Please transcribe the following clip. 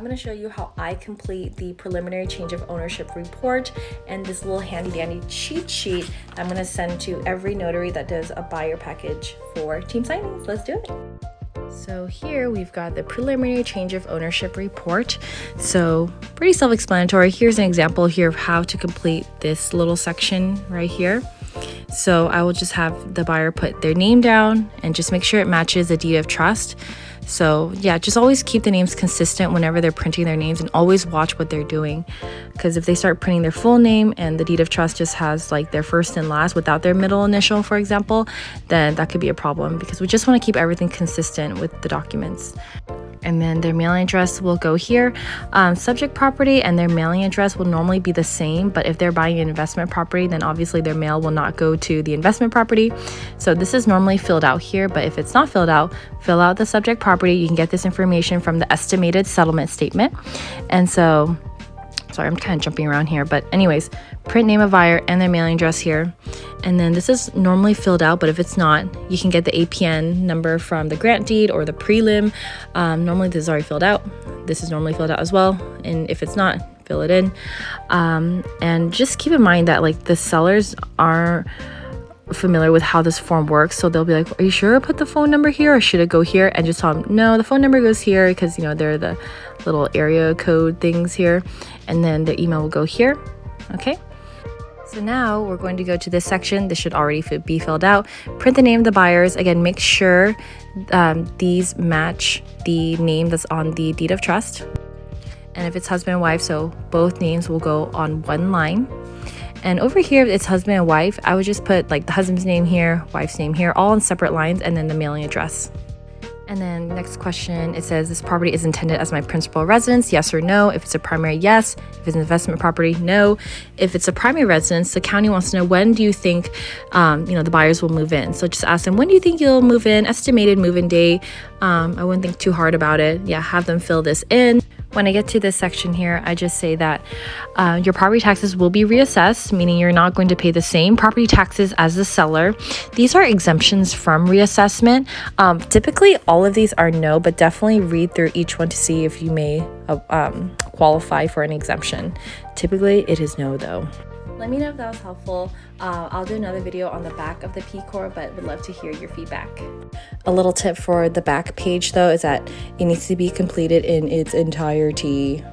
I'm going to show you how I complete the preliminary change of ownership report and this little handy dandy cheat sheet that I'm going to send to every notary that does a buyer package for team signings. Let's do it. So here we've got the preliminary change of ownership report. So pretty self-explanatory. Here's an example here of how to complete this little section right here. So I will just have the buyer put their name down and just make sure it matches the deed of trust. So yeah, just always keep the names consistent whenever they're printing their names, and always watch what they're doing, because if they start printing their full name and the deed of trust just has like their first and last without their middle initial, for example, then that could be a problem, because we just want to keep everything consistent with the documents. And then their mailing address will go here. Subject property and their mailing address will normally be the same, but if they're buying an investment property, then obviously their mail will not go to the investment property. So this is normally filled out here, but if it's not filled out, fill out the subject property. You can get this information from the estimated settlement statement. And so, sorry, I'm kind of jumping around here, but anyways, print name of buyer and their mailing address here. And then this is normally filled out, but if it's not, you can get the APN number from the grant deed or the prelim. Normally this is already filled out. This is normally filled out as well. And if it's not, fill it in. And just keep in mind that like the sellers are familiar with how this form works, so they'll be like, are you sure I put the phone number here or should it go here? And just tell them, no, the phone number goes here, because you know they're the little area code things here, and then the email will go here. Okay, so now we're going to go to this section. This should already be filled out. Print the name of the buyers. Again, make sure these match the name that's on the deed of trust, and if it's husband and wife, so both names will go on one line. And over here, it's husband and wife. I would just put like the husband's name here, wife's name here, all on separate lines, and then the mailing address. And then next question, it says, this property is intended as my principal residence, yes or no? If it's a primary, yes. If it's an investment property, no. If it's a primary residence, the county wants to know, when do you think the buyers will move in? So just ask them, when do you think you'll move in? Estimated move-in date. I wouldn't think too hard about it. Yeah, have them fill this in. When I get to this section here, I just say that your property taxes will be reassessed, meaning you're not going to pay the same property taxes as the seller. These are exemptions from reassessment. Typically, all of these are no, but definitely read through each one to see if you may qualify for an exemption. Typically, it is no, though. Let me know if that was helpful. I'll do another video on the back of the PCOR, but would love to hear your feedback. A little tip for the back page, though, is that it needs to be completed in its entirety.